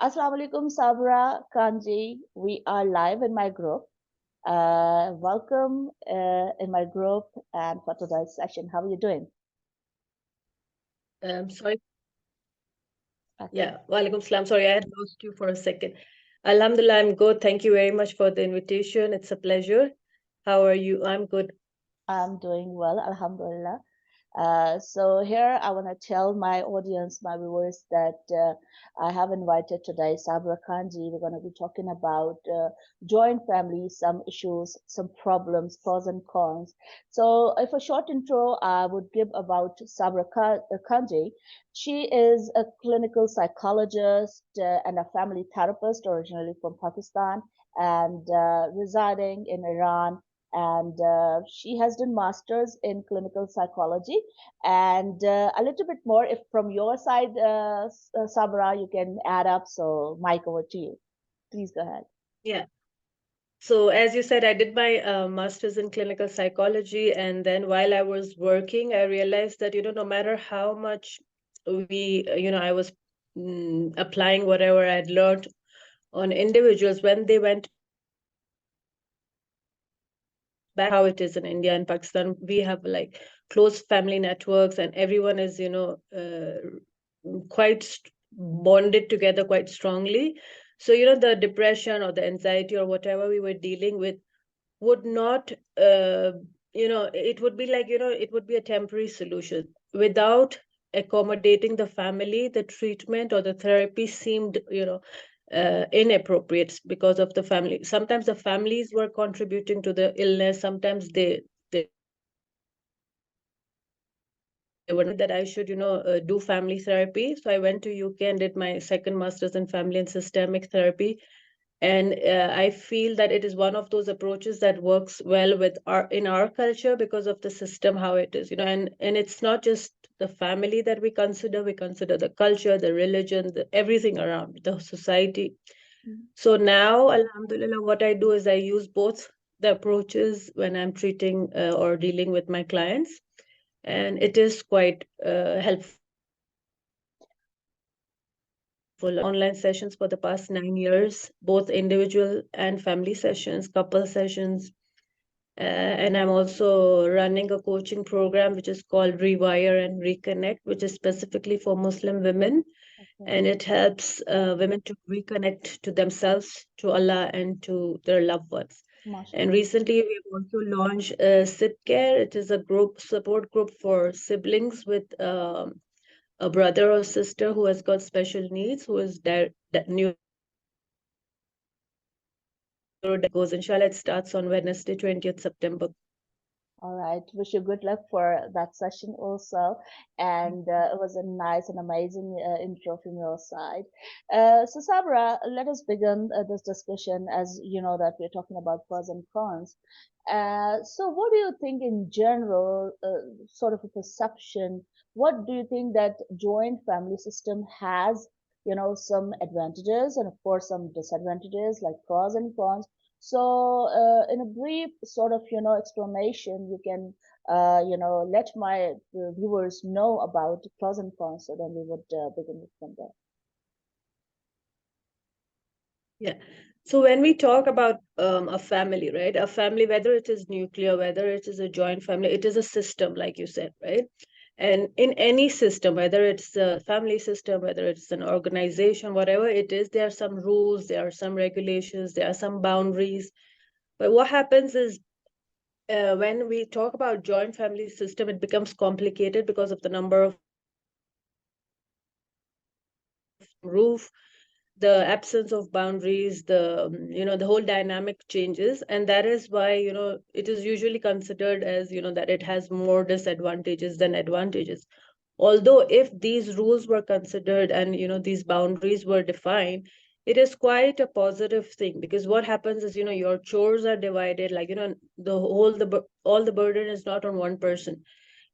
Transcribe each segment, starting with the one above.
Assalamu alaikum, Sabra, Kanji. We are live in my group. Welcome in my group and for today's session. How are you doing? Sorry. Okay. Yeah, Walaikum Salam. Sorry, I had lost you for a second. Alhamdulillah, I'm good. Thank you very much for the invitation. It's a pleasure. How are you? I'm good. I'm doing well, Alhamdulillah. So here I want to tell my audience, my viewers, that I have invited today Sabra Khanji. We're going to be talking about joint families, some issues, some problems, pros and cons. So, if a short intro I would give about Sabra Khanji, she is a clinical psychologist and a family therapist, originally from Pakistan and residing in Iran, and she has done masters in clinical psychology and a little bit more if from your side, Sabra, you can add up. So Mike, over to you, please go ahead. Yeah. So, as you said, I did my master's in clinical psychology. And then while I was working, I realized that, no matter how much I was applying whatever I'd learned on individuals, when they went back how it is in India and Pakistan, we have like close family networks, and everyone is, quite bonded together quite strongly. So, the depression or the anxiety or whatever we were dealing with would not, it would be like, it would be a temporary solution. Without accommodating the family, the treatment or the therapy seemed, inappropriate because of the family. Sometimes the families were contributing to the illness. Sometimes they were that I should, do family therapy. So I went to UK and did my second master's in family and systemic therapy. And I feel that it is one of those approaches that works well with our culture because of the system, how it is, and it's not just the family that we consider the culture, the religion, everything around the society. Mhm. So now, alhamdulillah, what I do is I use both the approaches when I'm treating or dealing with my clients, and it is quite helpful. Online sessions for the past 9 years, both individual and family sessions, couple sessions. And I'm also running a coaching program which is called Rewire and Reconnect, which is specifically for Muslim women. Okay. And it helps women to reconnect to themselves, to Allah, and to their loved ones. And MashaAllah. recently, we've also launched Sib Care. It is a group support group for siblings with a brother or sister who has got special needs, who is goes. Inshallah, it starts on Wednesday, 20th September. All right. Wish you good luck for that session also. And it was a nice and amazing intro from your side. So, Sabra, let us begin this discussion as you know that we're talking about pros and cons. So, what do you think in general, sort of a perception? What do you think that joint family system has? You know, some advantages and of course some disadvantages, like pros and cons. So, in a brief sort of, explanation, you can, let my viewers know about the pros and cons, so then we would begin from there. Yeah. So when we talk about a family, right? A family, whether it is nuclear, whether it is a joint family, it is a system, like you said, right? And in any system, whether it's a family system, whether it's an organization, whatever it is, there are some rules, there are some regulations, there are some boundaries. But what happens is when we talk about joint family system, it becomes complicated because of the number of roof, the absence of boundaries, the whole dynamic changes. And that is why, it is usually considered as, that it has more disadvantages than advantages. Although if these rules were considered and, these boundaries were defined, it is quite a positive thing, because what happens is, your chores are divided, like, all the burden is not on one person.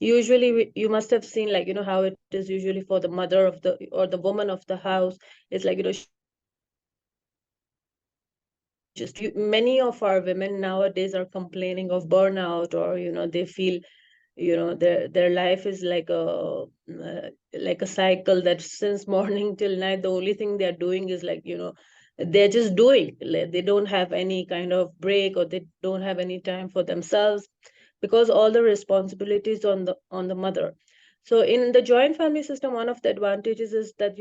Usually you must have seen, like, how it is usually for the mother of the or the woman of the house. It's like, many of our women nowadays are complaining of burnout, or they feel their life is like a cycle that since morning till night, the only thing they're doing is they're just doing. They don't have any kind of break, or they don't have any time for themselves, because all the responsibilities on the mother. So in the joint family system, one of the advantages is that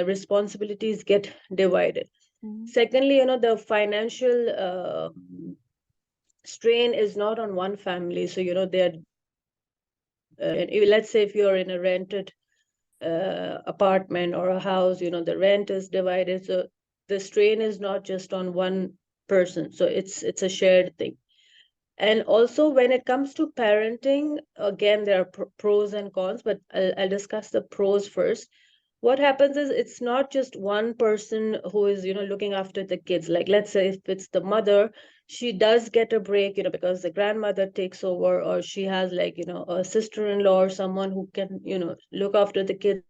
responsibilities get divided. Mhm. Secondly, the financial strain is not on one family. So they're let's say if you're in a rented apartment or a house, the rent is divided. So the strain is not just on one person. So it's a shared thing. And also, when it comes to parenting, again, there are pros and cons, but I'll discuss the pros first. What happens is it's not just one person who is, looking after the kids. Like, let's say if it's the mother, she does get a break, because the grandmother takes over, or she has a sister-in-law or someone who can, look after the kids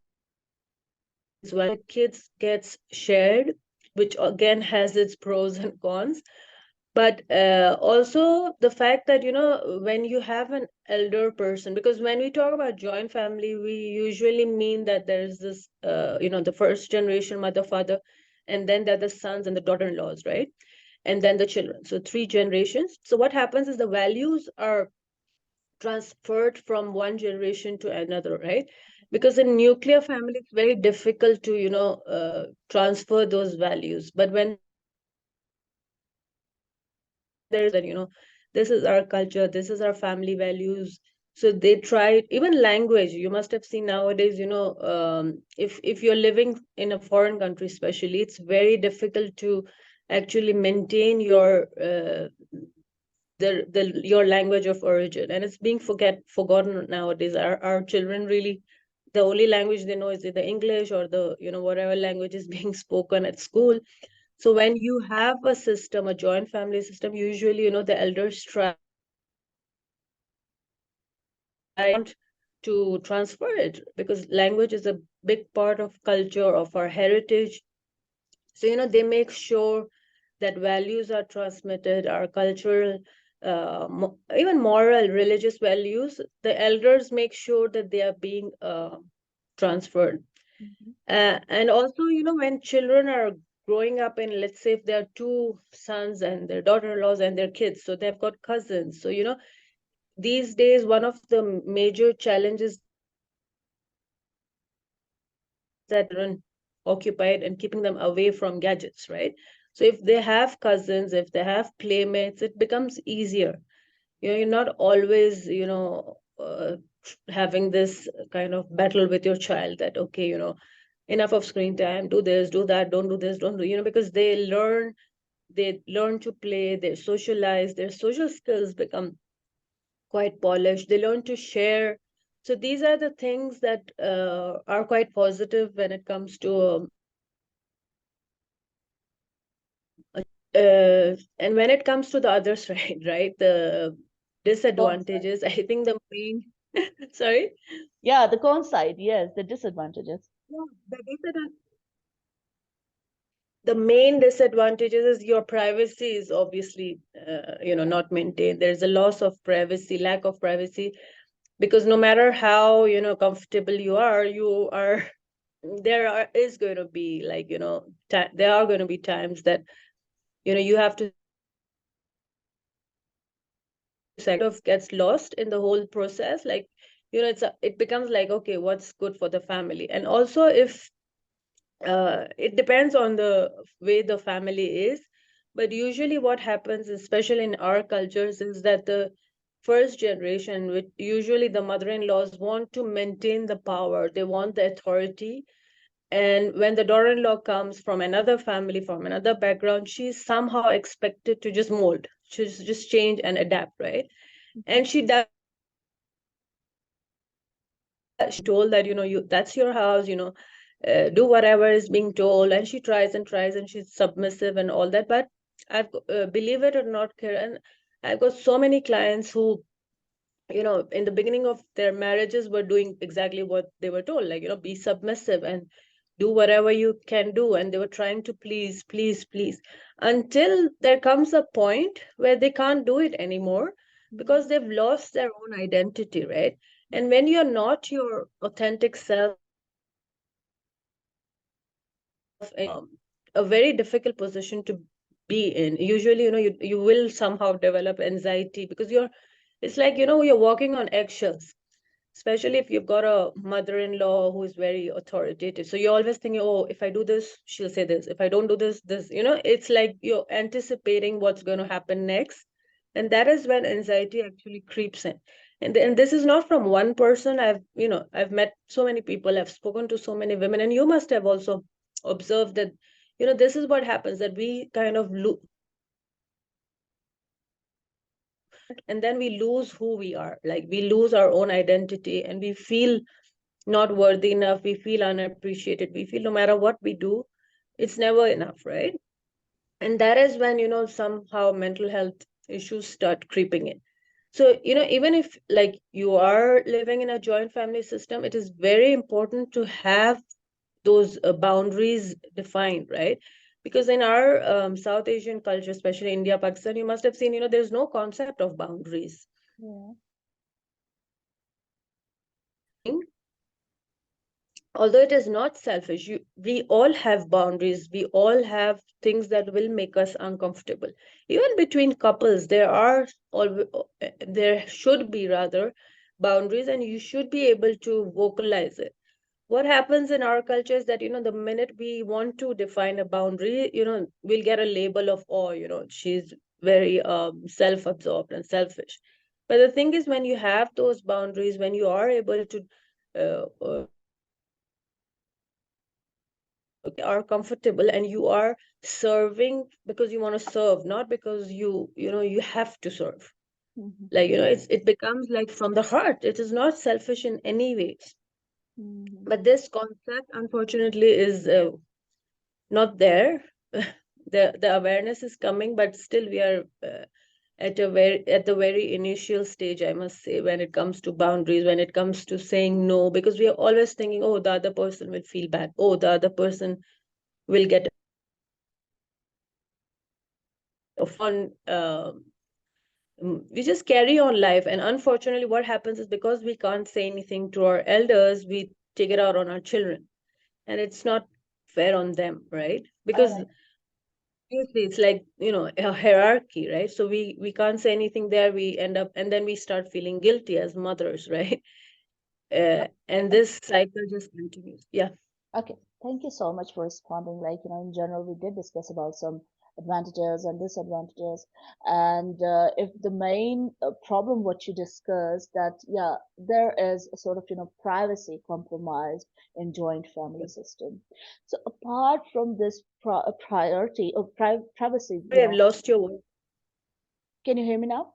while the kids gets shared, which again has its pros and cons. But also the fact that when you have an elder person, because when we talk about joint family, we usually mean that there's this the first generation mother, father, and then there are the sons and the daughter-in-laws, right? And then the children, so three generations. So what happens is the values are transferred from one generation to another, right? Because in nuclear family, it's very difficult to transfer those values. But when there is a joint family, then this is our culture, this is our family values. So they try, even language. You must have seen nowadays, if you're living in a foreign country, especially, it's very difficult to actually maintain your language of origin, and it's being forgotten nowadays. Our children really, the only language they know is either English or the whatever language is being spoken at school. So when you have a system, a joint family system, usually the elders try to transfer it, because language is a big part of culture, of our heritage. So they make sure that values are transmitted, our cultural, even moral, religious values. The elders make sure that they are being transferred. Mhm. And also, when children are growing up, in, let's say if there are two sons and their daughter-in-laws and their kids, so they've got cousins. So these days, one of the major challenges that children occupied and keeping them away from gadgets, right? So if they have cousins, if they have playmates, it becomes easier. You're not always having this kind of battle with your child, that okay, enough of screen time, do this, do that, don't do this, don't do, because they learn to play, they socialize, their social skills become quite polished, they learn to share. So these are the things that are quite positive when it comes to and when it comes to the other side, right, the Con side. disadvantages, I think the main sorry. Yeah, the con side, yes, the disadvantages. Yeah, the main disadvantages is your privacy is obviously not maintained. There's a loss of privacy, lack of privacy, because no matter how comfortable you are is going to be there are going to be times that you have to sacrifice your privacy, and that kind of gets lost in the whole process. It becomes like, okay, what's good for the family? And also, if it depends on the way the family is, but usually what happens, especially in our cultures, is that the first generation, which usually the mother-in-laws, want to maintain the power, they want the authority. And when the daughter-in-law comes from another family, from another background, she's somehow expected to just mold, just change and adapt, right? Mhm. And she does it. She's told that that's your house, do whatever is being told, and she tries and tries, and she's submissive and all that. But believe it or not, Kiran, I've got so many clients who in the beginning of their marriages were doing exactly what they were told, like be submissive and do whatever you can do, and they were trying to please, please, please, until there comes a point where they can't do it anymore, Mhm. because they've lost their own identity, right? And when you're not your authentic self and you're putting yourself a very difficult position to be in, usually, you will somehow develop anxiety because it's like, you're walking on eggshells, especially if you've got a mother-in-law who is very authoritative. So you're always thinking, oh, if I do this, she'll say this. If I don't do this, this, it's like you're anticipating what's going to happen next. And that is when anxiety actually creeps in. And this is not from one person. I've met so many people, I've spoken to so many women, and you must have also observed that, this is what happens, that we kind of and then we lose who we are. Like we lose our own identity and we feel not worthy enough, we feel unappreciated, we feel no matter what we do, it's never enough, right? And that is when, somehow mental health issues start creeping in. So, even if like you are living in a joint family system, it is very important to have those boundaries defined, right? Because in our South Asian culture, especially India, Pakistan, you must have seen, there's no concept of boundaries. Yeah. Although it is not selfish, we all have boundaries, we all have things that will make us uncomfortable. Even between couples, there should be rather boundaries, and you should be able to vocalize it. What happens in our culture is that, the minute we want to define a boundary, we'll get a label of, oh, she's very self-absorbed and selfish. But the thing is, when you have those boundaries, when you are able to are comfortable and you are serving because you want to serve, not because you have to serve. Mhm. Like, it becomes like from the heart. It is not selfish in any ways. Mhm. But this concept, unfortunately, is not there. The awareness is coming, but still we are at the very initial stage, I must say, when it comes to boundaries, when it comes to saying no, because we are always thinking, oh, the other person will feel bad, oh, the other person will get offended, we just carry on life. And unfortunately, what happens is, because we can't say anything to our elders, we take it out on our children, and it's not fair on them, right? All Because right. obviously it's like, a hierarchy, right? So we can't say anything there, we end up, and then we start feeling guilty as mothers, right? And this cycle just continues. Yeah. Okay, thank you so much for responding. Like, in general, we did discuss about some advantages and disadvantages. And if the main problem what you discussed that, yeah, there is a sort of, privacy compromise in joint family system. So apart from this priority of privacy, Sorry, I've lost your voice. can you hear me now?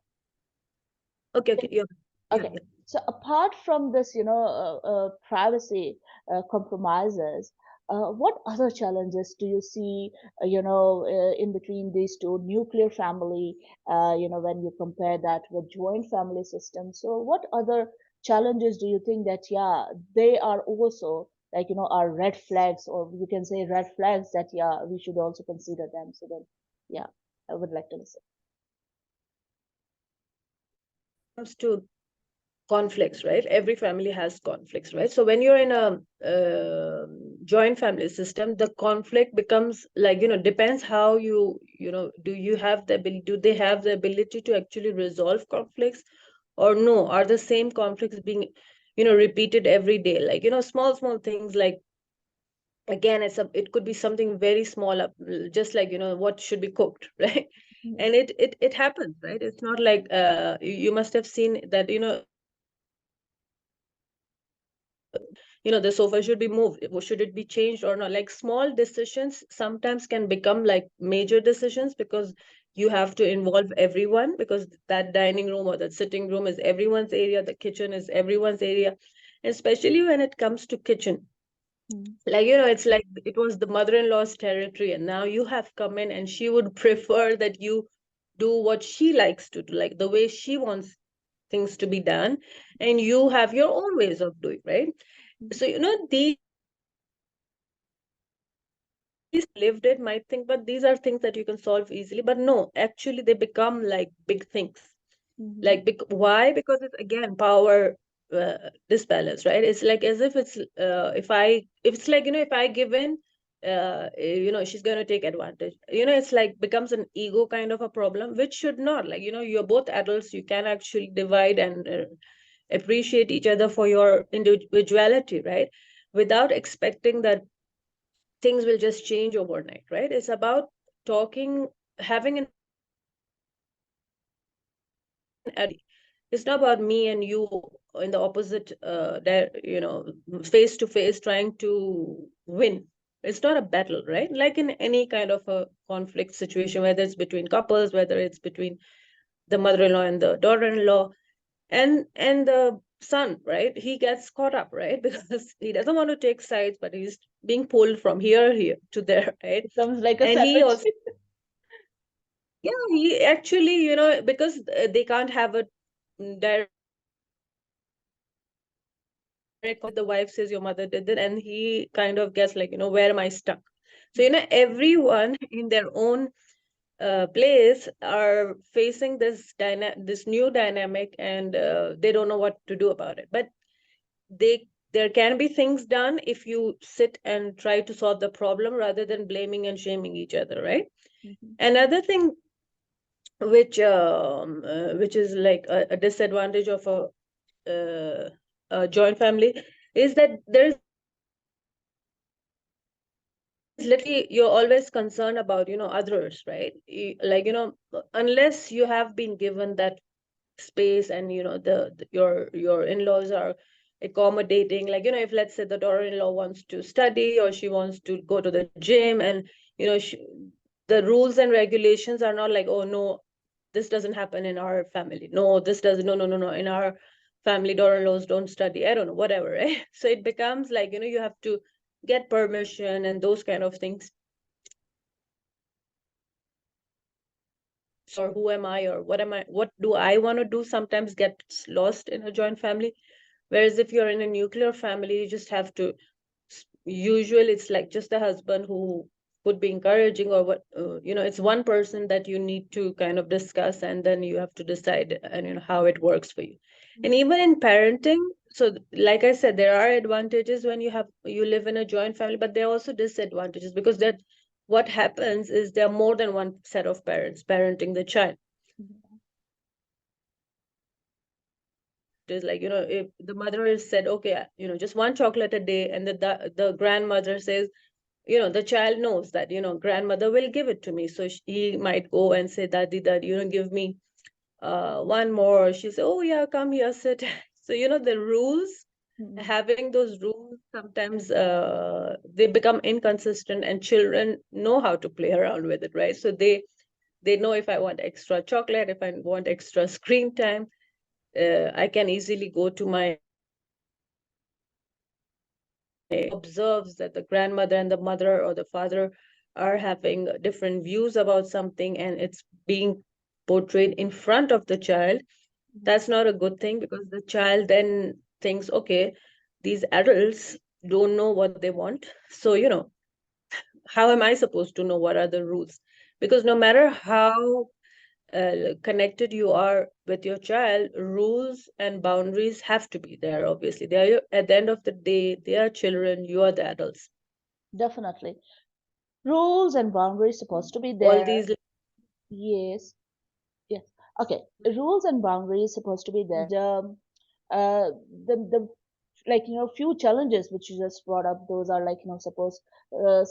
Okay, okay, yeah, yeah, Okay, yeah. so apart from this, privacy compromises, what other challenges do you see, in between these two nuclear family, when you compare that with joint family system? So what other challenges do you think that, yeah, they are also like, are red flags, or you can say red flags that, yeah, we should also consider them. So then, yeah, I would like to listen. Comes to conflicts, right? Every family has conflicts, right? So when you're in a joint family system, the conflict becomes like, depends how do you have the ability, do they have the ability to actually resolve conflicts, or no, are the same conflicts being, repeated every day? Like, small things, like, again, it could be something very small, just like, what should be cooked, right? Mhm. And it happens, right? It's not like, you must have seen that, the sofa should be moved, should it be changed or not? Like, small decisions sometimes can become like major decisions, because you have to involve everyone, because that dining room or that sitting room is everyone's area, the kitchen is everyone's area. Especially when it comes to kitchen, Mhm. like, it's like it was the mother-in-law's territory, and now you have come in, and she would prefer that you do what she likes to do, like the way she wants things to be done, and you have your own ways of doing, right? Mhm. So, these lived it might think, but these are things that you can solve easily, but no, actually they become like big things. Mm-hmm. Like, why? Because it's again power disbalance, right? It's like as if it's if it's like, if I give in, she's going to take advantage. It's like becomes an ego kind of a problem, which should not. Like, you're both adults, you can actually divide and appreciate each other for your individuality, right? Without expecting that things will just change overnight, right? It's about talking, having an it's not about me and you in the opposite face to face trying to win. It's not a battle, right? Like in any kind of a conflict situation, whether it's between couples, whether it's between the mother-in-law and the daughter-in-law, and the son, right? He gets caught up, right? Because he doesn't want to take sides, but he's being pulled from here to there, right? Becomes like a And he savage. also, yeah, he actually, because they can't have a direct the wife says your mother did it, and he kind of gets like, where am I stuck? So, everyone in their own place are facing this new dynamic, and they don't know what to do about it. But there can be things done if you sit and try to solve the problem rather than blaming and shaming each other, right? Mhm. Another thing which is like a disadvantage of a joint family is that there's literally, you're always concerned about others, right? Like, unless you have been given that space, and your in-laws are accommodating, like, if let's say the daughter-in-law wants to study or she wants to go to the gym, and the rules and regulations are not like, oh no, this doesn't happen in our family, no, this does no, no, no, no, in our family daughter-in-laws don't study, I don't know, whatever, right? So it becomes like, you have to get permission and those kind of things. Or who am I, or what do I want to do, sometimes gets lost in a joint family. Whereas if you're in a nuclear family, you just have to, usually it's like just the husband who would be encouraging, or what, it's one person that you need to kind of discuss, and then you have to decide, and how it works for you. And even in parenting, so like I said, there are advantages when you live in a joint family, but there are also disadvantages, because that what happens is there are more than one set of parents parenting the child. Mhm. Is like, if the mother is said, okay, just one chocolate a day, and the grandmother says, the child knows that, grandmother will give it to me, so he might go and say, daddy, daddy, give me one more. She said, oh yeah, come here, sit. So, the rules, Mhm. having those rules, sometimes they become inconsistent, and children know how to play around with it, right? So they know, if I want extra chocolate, if I want extra screen time, I can easily go to my observes that the grandmother and the mother or the father are having different views about something, and it's being portrayed in front of the child. That's not a good thing, because the child then thinks, okay, these adults don't know what they want, so how am I supposed to know what are the rules? Because no matter how connected you are with your child, rules and boundaries have to be there. Obviously, they are at the end of the day, they are children. You are the adults. Definitely. Rules and boundaries supposed to be All there. these. Yes. Yes. Okay. Rules and boundaries supposed to be there. Uh, the like few challenges which you just brought up, those are like suppose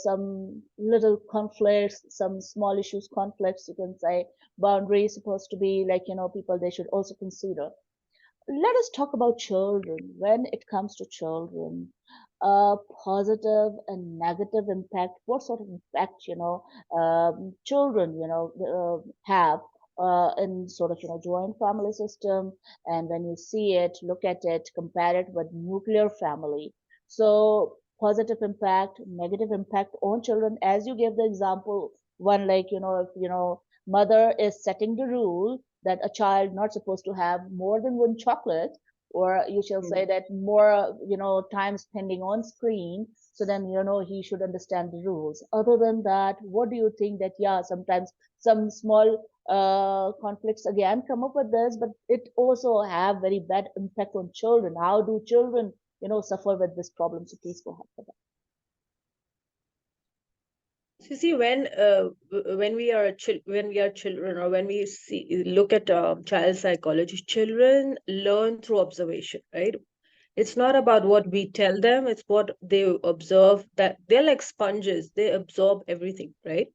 some little conflicts, some small issues, conflicts, you can say. Boundaries supposed to be like people they should also consider. Let us talk about children. When it comes to children, positive and negative impact, what sort of impact children have in sort of joint family system, and when you see it, look at it, compare it with nuclear family. So positive impact, negative impact on children, as you gave the example, one like if mother is setting the rule that a child not supposed to have more than one chocolate, or you shall say that more time spending on screen, so then he should understand the rules. Other than that, what do you think that, yeah, sometimes some small conflicts again come up with this, but it also have very bad impact on children. How do children, suffer with this problem? So please go ahead for that. So you see, when we are when we are children, or when we look at child psychology, children learn through observation, right? It's not about what we tell them; it's what they observe. That they're like sponges; they absorb everything, right?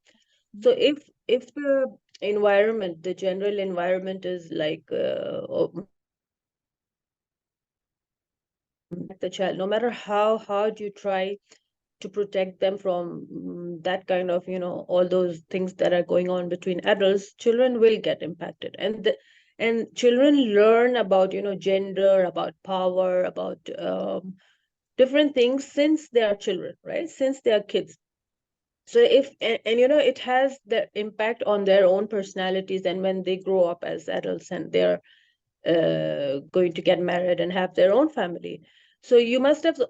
So if the environment, the general environment is like the child, no matter how hard you try to protect them from that kind of, all those things that are going on between adults, children will get impacted. And children learn about, gender, about power, about different things since they are children, right? Since they are kids. So and it has the impact on their own personalities, and when they grow up as adults and they're going to get married and have their own family. So you must have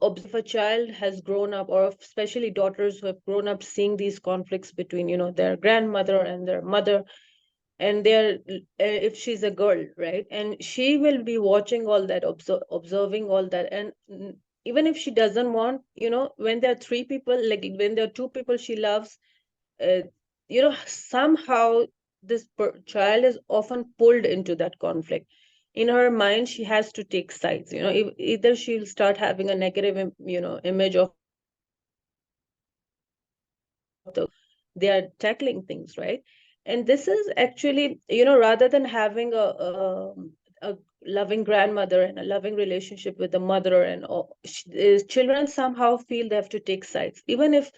observe, if a child has grown up, or especially daughters who have grown up seeing these conflicts between, their grandmother and their mother, and if she's a girl, right, and she will be watching all that, observing all that, and even if she doesn't want, when there are three people, like when there are two people she loves, uh, somehow this child is often pulled into that conflict. In her mind, she has to take sides. Either she'll start having a negative, image of they are tackling things, right? And this is actually, rather than having a loving grandmother and a loving relationship with the mother, and all, children somehow feel they have to take sides, even if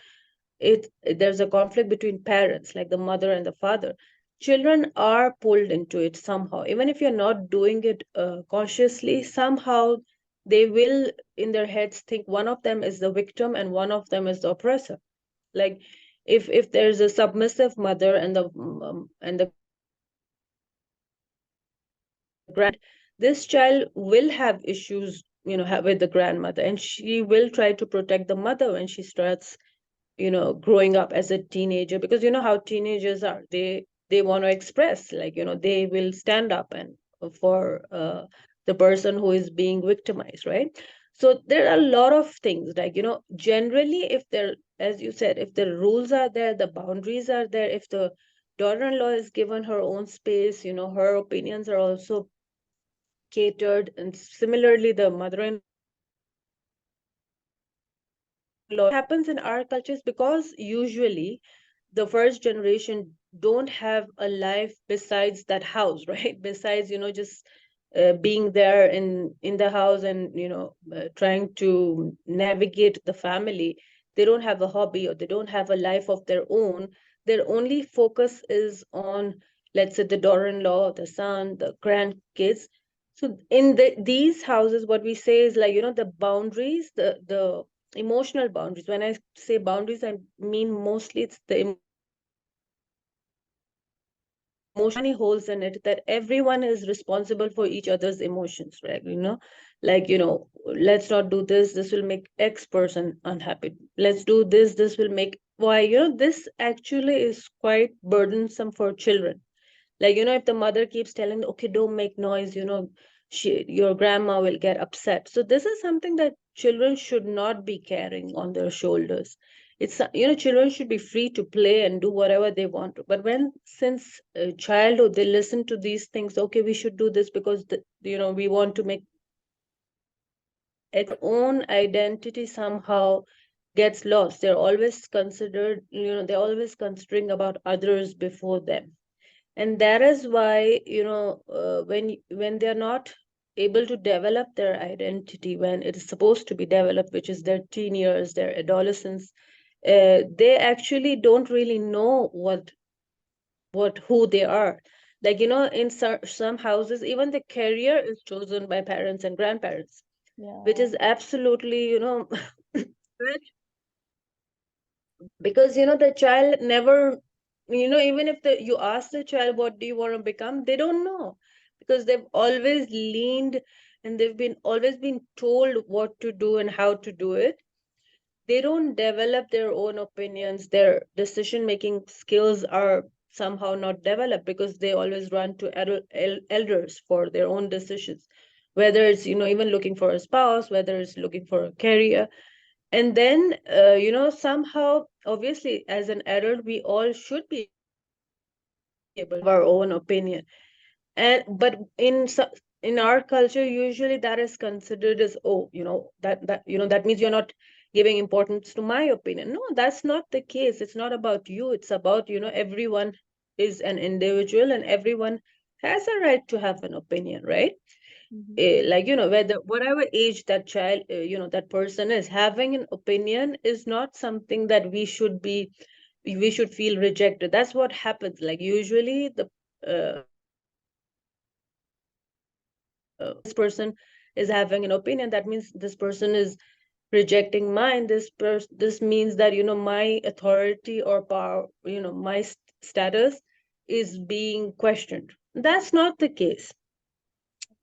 it there's a conflict between parents, like the mother and the father. Children are pulled into it somehow, even if you're not doing it consciously. Somehow they will, in their heads, think one of them is the victim and one of them is the oppressor. Like, if there's a submissive mother and the this child will have issues, with the grandmother, and she will try to protect the mother when she starts, growing up as a teenager, because you know how teenagers are. They want to express, like, they will stand up and for the person who is being victimized, right? So there are a lot of things, like, generally, if there, as you said, if the rules are there, the boundaries are there, if the daughter-in-law is given her own space, her opinions are also catered, and similarly the mother-in-law happens in our cultures, because usually the first generation don't have a life besides that house, right? Besides, just being there in the house, and trying to navigate the family. They don't have a hobby, or they don't have a life of their own. Their only focus is on, let's say, the daughter-in-law, the son, the grandkids. So in these houses, what we say is, like, the boundaries, the emotional boundaries. When I say boundaries, I mean mostly it's the emotional holes in it, that everyone is responsible for each other's emotions, right? Like, let's not do this, this will make X person unhappy. Let's do this will make Y. This actually is quite burdensome for children. Like, if the mother keeps telling, okay, don't make noise, your grandma will get upset. So this is something that children should not be carrying on their shoulders. Children should be free to play and do whatever they want to. But when, since childhood, they listen to these things, okay, we should do this because, we want to make its own identity somehow gets lost. They're always considered, they're always considering about others before them. And that is why, when they're not able to develop their identity when it is supposed to be developed, which is their teen years, their adolescence, they actually don't really know who they are. Like, in some houses, even the career is chosen by parents and grandparents, which Yeah. is absolutely, because the child never, even if you ask the child, what do you want to become, they don't know, because they've always leaned, and they've been always been told what to do and how to do it. they don't develop their own opinions. Their decision making skills are somehow not developed because they always run to elders for their own decisions, whether it's, even looking for a spouse, whether it's looking for a career. And then, somehow, obviously, as an adult, we all should be able to have our own opinion. And but in our culture, usually that is considered as, oh, that means you're not giving importance to my opinion. No, that's not the case. It's not about you. It's about, everyone is an individual, and everyone has a right to have an opinion, right? Mhm. Like, whether whatever age that child, that person is, having an opinion is not something that we should feel rejected. That's what happens. Like, usually the parents would say, oh, this person is having an opinion, that means this person is rejecting mine. This means that, my authority or power, my status is being questioned. That's not the case.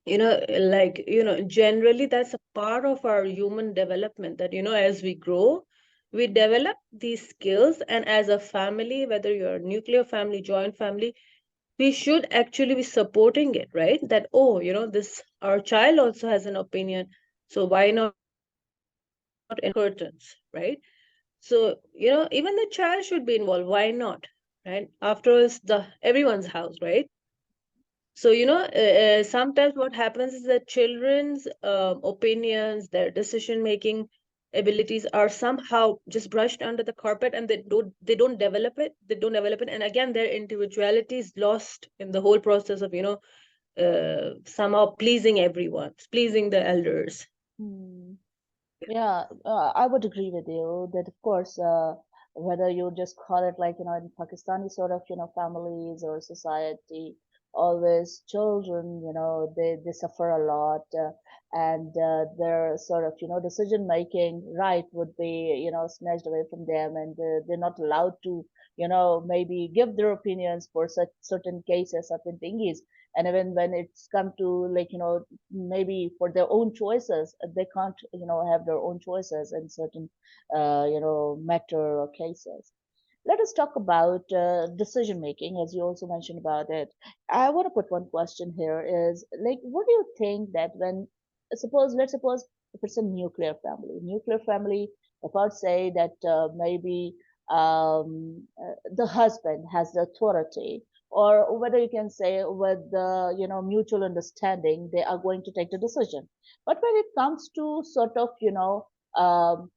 Like, generally that's a part of our human development, that, as we grow, we develop these skills. And as a family, whether you're a nuclear family, joint family, we should actually be supporting it, right? That, oh, this, our child also has an opinion, so why not encourage it behind the curtains, right? So, even the child should be involved. Why not? Right? After all, it's the everyone's house, right? So, sometimes what happens is that children's opinions, their decision making abilities are somehow just brushed under the carpet, and they don't develop it. They don't develop it, and again, their individuality is lost in the whole process of, somehow pleasing everyone, pleasing the elders. Hmm. Yeah, I would agree with you that, of course, whether you just call it like, in Pakistani sort of, families or society, always children, they suffer a lot, and their sort of, decision making right would be, snatched away from them, and they're not allowed to, maybe give their opinions for such certain cases, certain things. And even when it's come to, like, maybe for their own choices, they can't, have their own choices in certain matter or cases. Let us talk about decision making, as you also mentioned about it. I want to put one question here: is like, what do you think that when, let's suppose if it's a nuclear family, if I'd say that maybe the husband has the authority, or whether you can say with the, mutual understanding, they are going to take the decision. But when it comes to sort of, um,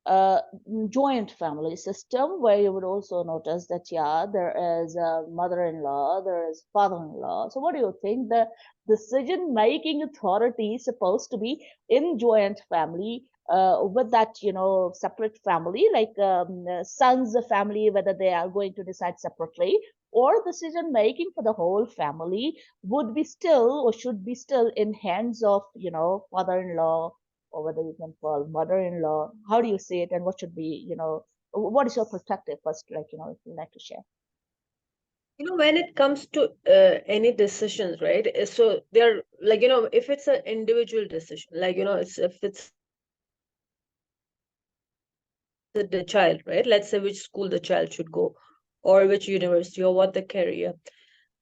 uh, joint family system, where you would also notice that, yeah, there is a mother-in-law, there is father-in-law. So what do you think the decision making authority is supposed to be in joint family, with that, separate family, like sons of family, whether they are going to decide separately, or decision making for the whole family would be still, or should be still, in hands of, father-in-law, or whether you can call mother-in-law. How do you see it, and what should be, what is your perspective first, like, if you'd like to share? When it comes to any decisions, right? So they're like, if it's an individual decision, like, if it's a child, right? Let's say which school the child should go, or which university, or what the career.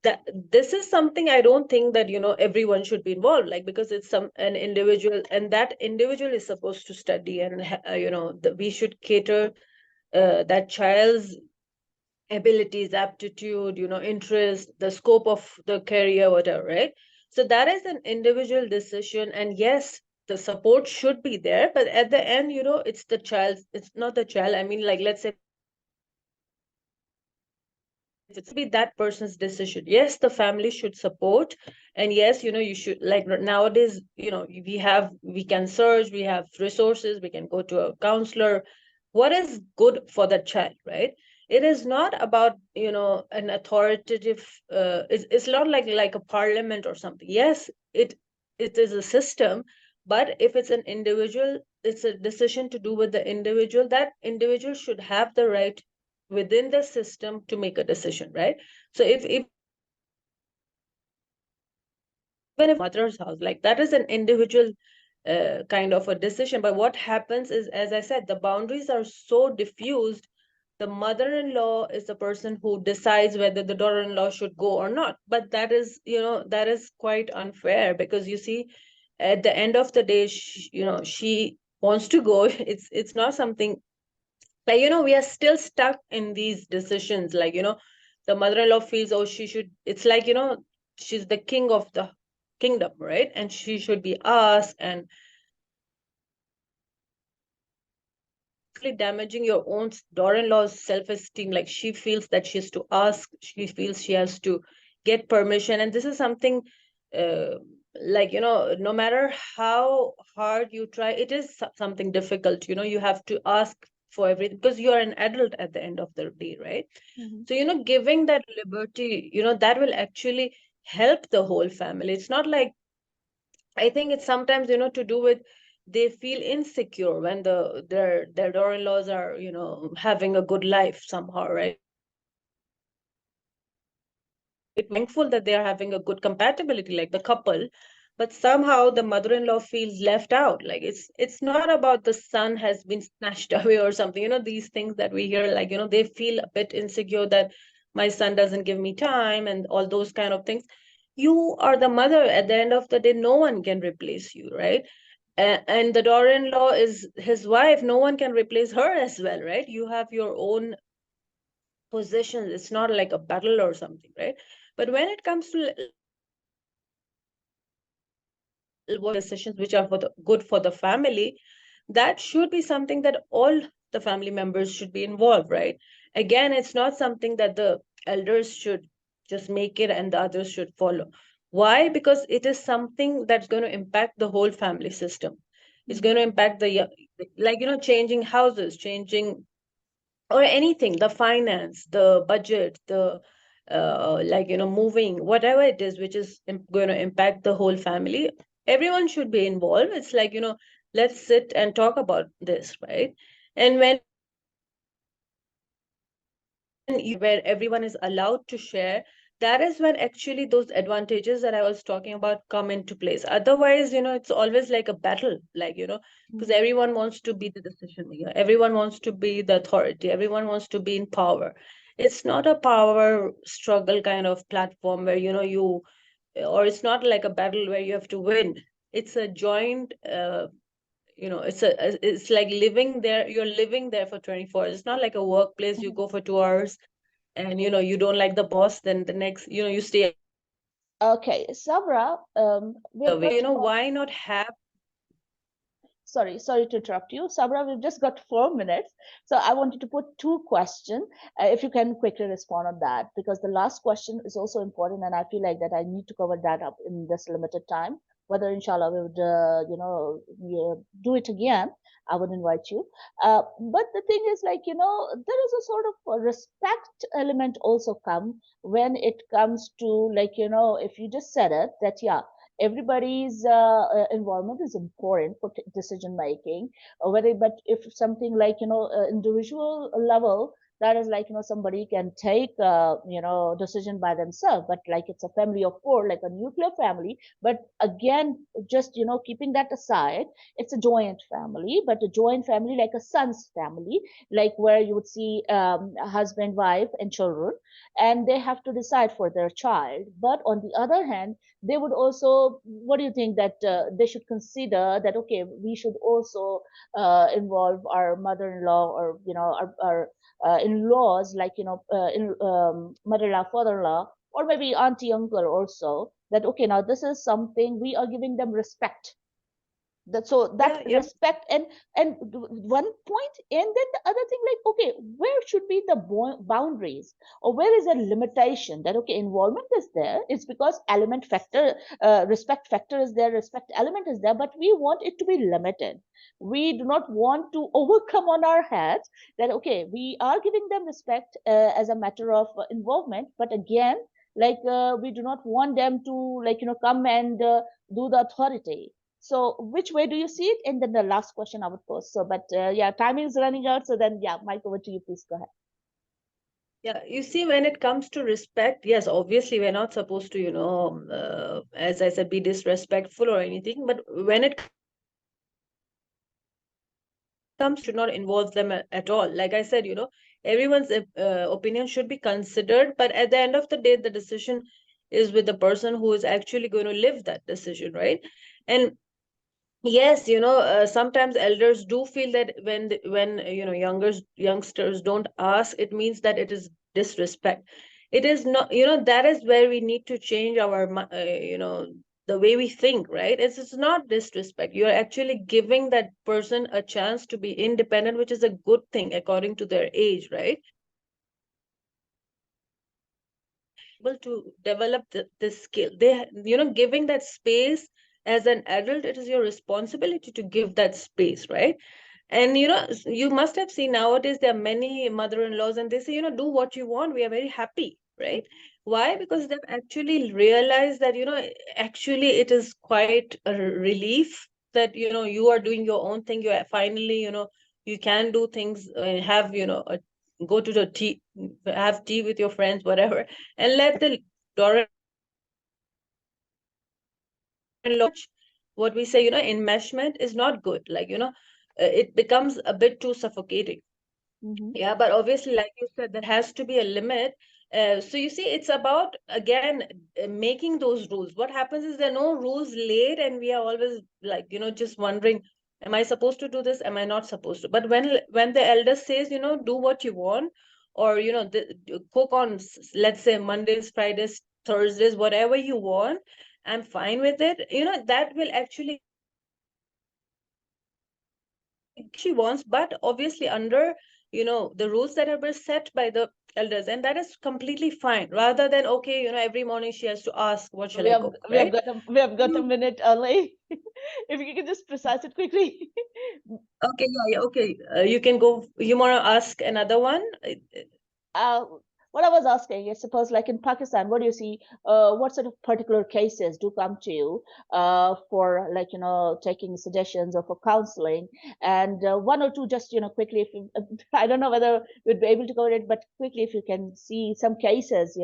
That this is something I don't think that, everyone should be involved, like, because it's an individual, and that individual is supposed to study, and we should cater that child's abilities, aptitude, interest, the scope of the career, whatever, right? So that is an individual decision, and yes, the support should be there, but at the end, it's not the child. I mean, like, let's say if it's a family, it should be that person's decision. Yes, the family should support, and yes, you should, like, nowadays, we can search, we have resources, we can go to a counselor. What is good for the child, right? It is not about, an authoritative, it's not like a parliament or something. Yes, it is a system, but if it's an individual, it's a decision to do with the individual. That individual should have the right within the system to make a decision, right? So if even if it's a mother's house, like, that is an individual kind of a decision. But what happens is, as I said, the boundaries are so diffused. The mother-in-law is the person who decides whether the daughter-in-law should go or not. But that is, that is quite unfair, because you see, at the end of the day, she wants to go. It's not something like, we are still stuck in these decisions. Like, the mother-in-law feels, oh, she should. It's like, she's the king of the kingdom, right? And she should be asked, and actually damaging your own daughter-in-law's self-esteem. Like, she feels that she has to ask, she feels she has to get permission, and this is something, uh, like, no matter how hard you try, it is something difficult. You have to ask for everything, because you are an adult at the end of the day, right? Mhm. So, giving that liberty, that will actually help the whole family. It's not like, I think it's sometimes, to do with, they feel insecure when their daughter-in-laws are, having a good life somehow, right? Thankful that they are having a good compatibility, like the couple, but somehow the mother-in-law feels left out. Like, it's not about the son has been snatched away or something. These things that we hear, like, they feel a bit insecure that my son doesn't give me time and all those kind of things. You are the mother. At the end of the day, no one can replace you, right? And the daughter-in-law is his wife. No one can replace her as well, right? You have your own positions. It's not like a battle or something, right? But when it comes to, like, decisions which are for the good for the family, that should be something that all the family members should be involved, right? Again, it's not something that the elders should just make it and the others should follow. Why? Because it is something that's going to impact the whole family system. It's Mhm. going to impact like, changing houses, changing, or anything, the finance, the budget, the like, moving, whatever it is which is going to impact the whole family. Everyone should be involved. It's like, let's sit and talk about this, right? And when where everyone is allowed to share, that is when actually those advantages that I was talking about come into place. Otherwise, it's always like a battle, like, because Mhm. everyone wants to be the decision maker, everyone wants to be the authority, everyone wants to be in power. It's not a power struggle kind of platform where, or it's not like a battle where you have to win. It's a joint, it's like living there. You're living there for 24 hours. It's not like a workplace. You Mhm. go for 2 hours, and you don't like the boss, then the next, you stay Okay, Sabra, we've away. got Why not have. sorry to interrupt you. Sabra, we've just got 4 minutes. So I wanted to put two questions. If you can quickly respond on that, because the last question is also important, and I feel like that I need to cover that up in this limited time. Whether inshallah we would, do it again, I would invite you. But the thing is, like, there is a sort of a respect element also come when it comes to, like, if you just said it, that yeah, everybody's involvement is important for decision making, whether, but if something like, individual level, that is like, somebody can take decision by themselves, but like it's a family of four, like a nuclear family. But again, just keeping that aside, it's a joint family, but a joint family like a son's family, like where you would see a husband, wife, and children, and they have to decide for their child. But on the other hand, they would also, what do you think, that they should consider that, okay, we should also involve our mother-in-law, or our in-laws, like mother-in-law, father-in-law, or maybe auntie, uncle also, that okay, now this is something we are giving them respect, that, so that Yeah, yeah. respect. And one point, and then the other thing, like, okay, where should be the boundaries, or where is a limitation, that okay, involvement is there, it's because element factor, respect factor is there, respect element is there, but we want it to be limited. We do not want to overcome on our heads that okay, we are giving them respect as a matter of involvement, but again, like we do not want them to, like, come and do the authority. So which way do you see it? And then the last question I would pose. So, but yeah, timing is running out. So then, yeah, Mike, over to you. Please go ahead. Yeah, you see, when it comes to respect, yes, obviously we're not supposed to, as I said, be disrespectful or anything. But when it should not involve them at all. Like I said, everyone's opinion should be considered, but at the end of the day, the decision is with the person who is actually going to live that decision, right? And yes, sometimes elders do feel that when youngsters don't ask, it means that it is disrespect. It is not, that is where we need to change the way we think, right? It's not disrespect. You're actually giving that person a chance to be independent, which is a good thing according to their age, right? Able to develop this skill. Giving that space as an adult, it is your responsibility to give that space, right? And you must have seen nowadays there are many mother-in-laws, and they say, do what you want. We are very happy, right? Why? Because they've actually realized that, actually it is quite a relief that, you are doing your own thing. You are finally, you can do things, have, go to the tea, have tea with your friends, whatever, and let the daughter-in-law what we say, enmeshment is not good. Like, it becomes a bit too suffocating. Mm-hmm. Yeah, but obviously, like you said, there has to be a limit. So you see, it's about, again, making those rules. What happens is there are no rules laid, and we are always like, just wondering, am I supposed to do this? Am I not supposed to? But when the elder says, do what you want, or cook on, let's say, Mondays, Fridays, Thursdays, whatever you want, I'm fine with it. That will actually she wants, but obviously under the rules that have been set by the elders, and that is completely fine. Rather than, okay, every morning she has to ask, what shall We I have cook, we have right? got a minute early. If you could just precise it quickly. Okay, yeah, yeah, okay. You can go. You want to ask another one? uh, what I was asking is, suppose like in Pakistan, what do you see? What sort of particular cases do come to you for like taking suggestions or for counseling? And one or two, just quickly, if you, I don't know whether you'd be able to cover it, but quickly, if you can see some cases,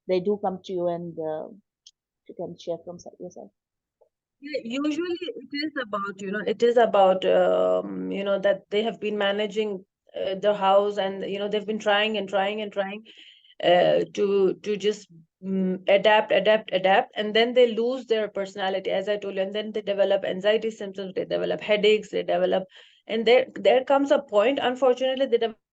they do come to you, and you can share from yourself. Yeah, usually it is about that they have been managing the house, and they've been trying and trying and trying to just adapt, and then they lose their personality, as I told you, and then they develop anxiety symptoms, they develop headaches, they develop, and there comes a point, unfortunately, they develop